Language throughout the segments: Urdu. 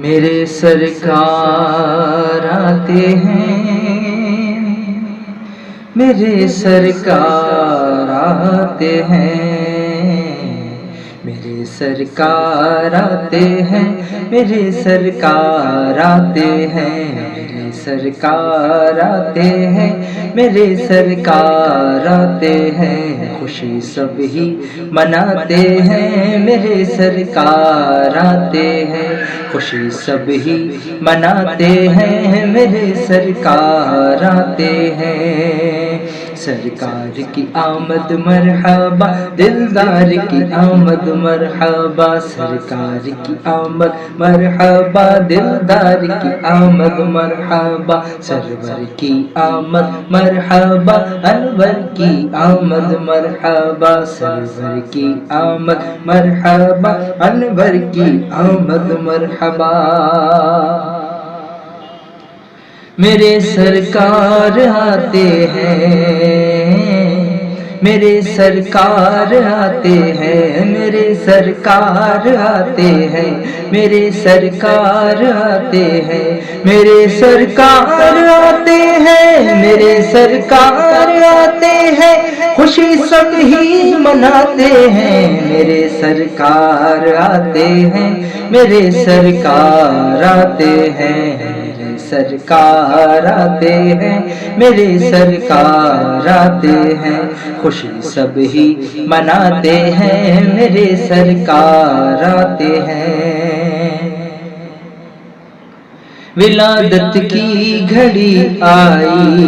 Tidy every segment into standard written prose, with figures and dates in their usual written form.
میرے سرکار آتے ہیں، میرے سرکار آتے ہیں، میرے سرکار آتے ہیں، میرے سرکار آتے ہیں، میرے سرکار آتے ہیں، میرے سرکار آتے ہیں، خوشی سب ہی مناتے ہیں، میرے سرکار آتے ہیں، خوشی سب ہی مناتے ہیں، میرے سرکار آتے ہیں۔ سرکار کی آمد مرحبا، دلدار کی آمد مرحبا، سرکار کی آمد مرحبا، دلدار کی آمد مرحبا، سرور کی آمد مرحبا، انور کی آمد مرحبا، سرور کی آمد مرحبا، انور کی آمد مرحبا۔ میرے سرکار آتے ہیں، میرے سرکار آتے ہیں، میرے سرکار آتے ہیں، میرے سرکار آتے ہیں، میرے سرکار آتے ہیں، میرے سرکار آتے ہیں، خوشی سب ہی مناتے ہیں، میرے سرکار آتے ہیں، میرے سرکار آتے ہیں، سرکار آتے ہیں، میرے سرکار آتے ہیں، خوشی سب ہی مناتے ہیں، میرے سرکار آتے ہیں۔ ولادت کی گھڑی آئی،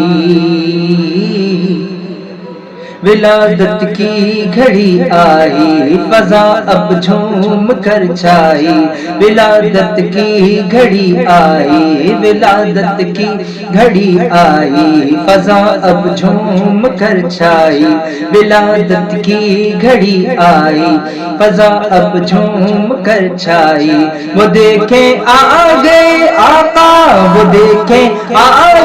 ولادت کی گھڑی آئی، فضا اب جھوم کر چھائی، ولادت کی گھڑی آئی، ولادت کی گھڑی آئی، فضا اب جھوم کر چھائی، ولادت کی گھڑی آئی، فضا اب جھوم کر چھائی، وہ دیکھیں آ گئے آقا، وہ دیکھیں آ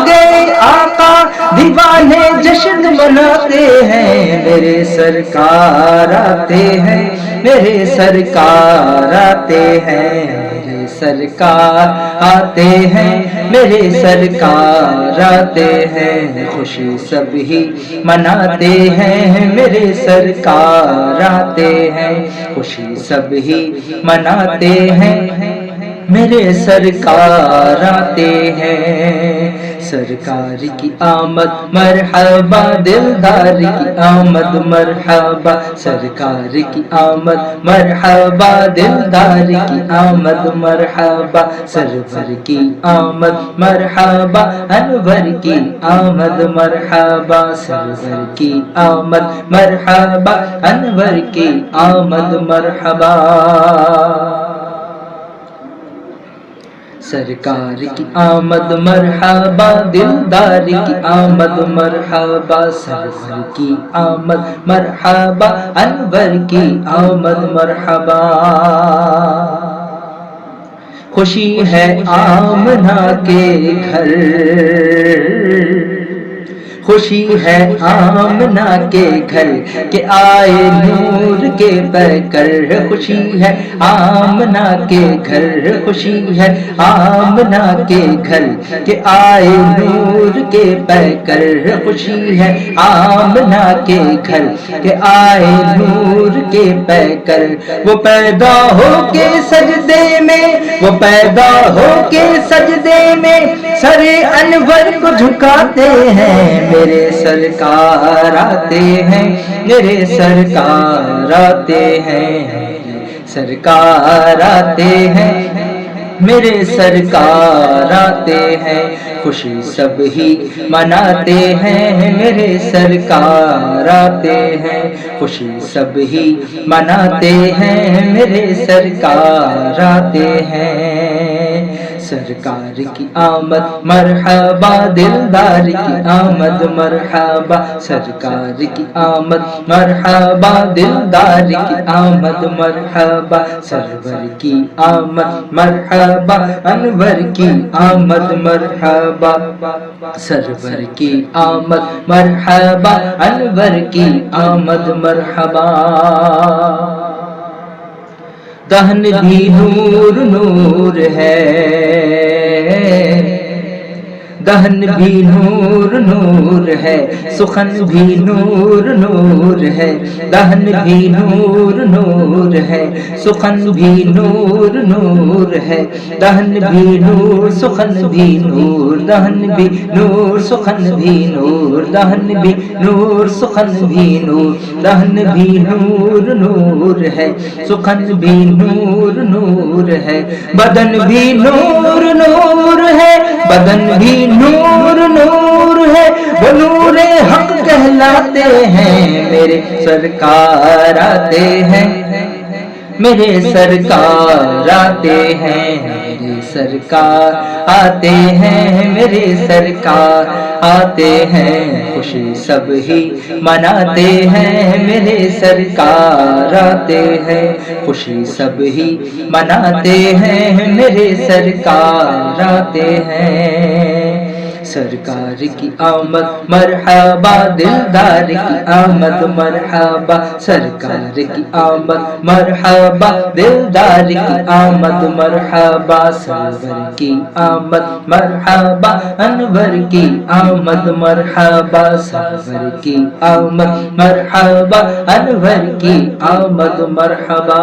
گئے آقا، دیوانے جشن مناتے ہیں، میرے سرکار آتے ہیں، میرے سرکار آتے ہیں، میرے سرکار آتے ہیں، میرے سرکار آتے ہیں، خوشی سب ہی مناتے ہیں، میرے سرکار آتے ہیں، خوشی سب ہی مناتے ہیں، میرے سرکار آتے ہیں۔ سرکار کی آمد مرحبا، دلدار کی آمد مرحبا، سرکار کی آمد مرحبا، دلدار کی آمد مرحبا، سرور کی آمد مرحبا، انور کی آمد مرحبا، سرور کی آمد مرحبا، انور کی آمد مرحبا۔ سرکار کی آمد مرحبا، دلدار کی آمد مرحبا، سرور کی آمد مرحبا، انور کی آمد مرحبا۔ خوشی ہے آمنہ کے گھر، خوشی ہے آمنہ کے گھر کہ آئے نور کے پیکر، خوشی ہے آمنہ کے گھر، خوشی ہے آمنہ کے گھر کہ آئے نور کے پیکر، خوشی ہے آمنہ کے گھر کہ آئے نور کے پیکر، وہ پیدا ہو کے سجدے میں، وہ پیدا ہو کے سجدے میں سر انور کو جھکاتے ہیں، میرے سرکار آتے ہیں، میرے سرکار آتے ہیں، سرکار آتے ہیں، میرے سرکار آتے ہیں، خوشی سب ہی مناتے ہیں، میرے سرکار آتے ہیں، خوشی سب ہی مناتے ہیں، میرے سرکار آتے ہیں۔ سرکار کی آمد مرحبا، دلدار کی آمد مرحبا، سرکار کی آمد مرحبا، دلدار کی آمد مرحبا، سرور کی آمد مرحبا، انور کی آمد مرحبا، سرور کی آمد مرحبا، انور کی آمد مرحبا۔ دہن بھی نور نور ہے، دہن بھی نور نور ہے، سخن بھی نور نور ہے، دہن بھی نور نور ہے، سخن بھی نور نور ہے، دہن بھی نور سخن بھی نور، دہن بھی نور سخن بھی نور، دہن بھی نور سخن بھی نور، دہن بھی نور نور ہے، سخن بھی نور نور ہے، بدن بھی نور نور ہے، بدن بھی نور نور ہے، وہ نور حق کہلاتے ہیں، میرے سرکار آتے ہیں، میرے سرکار آتے ہیں، میرے سرکار آتے ہیں، میرے سرکار آتے ہیں، خوشی سب ہی مناتے ہیں، میرے سرکار آتے ہیں، خوشی سب ہی مناتے ہیں، میرے سرکار آتے ہیں، سرکار کی آمد مرحبا، دلدار کی آمد مرحبا، سرکار کی آمد مرحبا، دلدار کی آمد مرحبا، سرور کی آمد مرحبا، انور کی آمد مرحبا، سرور کی آمد مرحبا، انور کی آمد مرحبا۔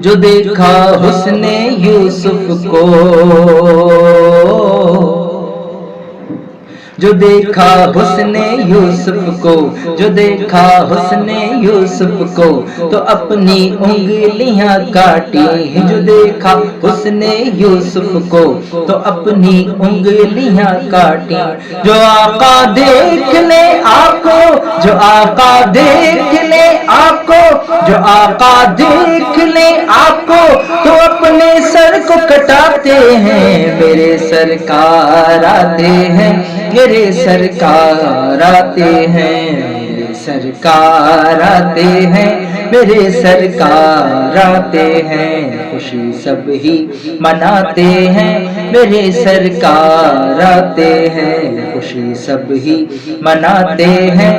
جو دیکھا حسن یوسف کو، جو دیکھا حسن یوسف کو، جو دیکھا حسن یوسف کو، تو اپنی انگلیاں کاٹی، جو دیکھا حسن یوسف کو، تو اپنی انگلیاں کاٹی، جو آقا دیکھ لے آقا، جو آقا دیکھ لے آقا، جو آقا دیکھ لے آقا، تو اپنے سر کو کٹاتے ہیں، میرے سرکار آتے ہیں، میرے سرکار آتے ہیں، میرے سرکار آتے ہیں، میرے سرکار آتے ہیں، خوشی سب ہی مناتے ہیں، میرے سرکار آتے ہیں، خوشی سب ہی مناتے ہیں،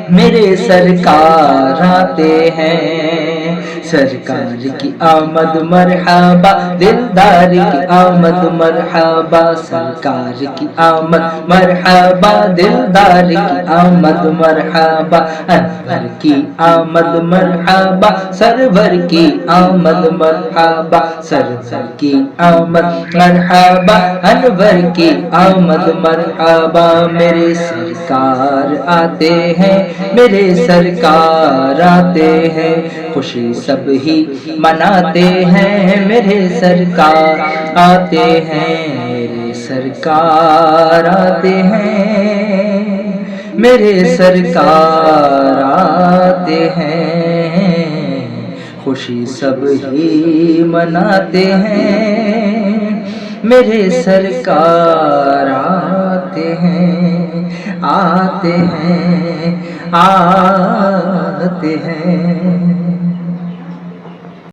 میرے سرکار آتے ہیں، سرکار کی آمد مرحبا، دلدار کی آمد مرحبا، سرکار کی آمد مرحبا، دلدار کی آمد مرحبا، انور کی آمد مرحبا، سرور کی آمد مرحبا، سرور کی آمد مرحبا، انور کی آمد مرحبا، میرے سرکار آتے ہیں، میرے سرکار آتے ہیں، خوشی سب ہی مناتے ہیں، میرے سرکار آتے ہیں، میرے سرکار آتے ہیں، میرے سرکار آتے ہیں، خوشی سب ہی مناتے ہیں، میرے سرکار آتے ہیں، آتے ہیں، آتے ہیں۔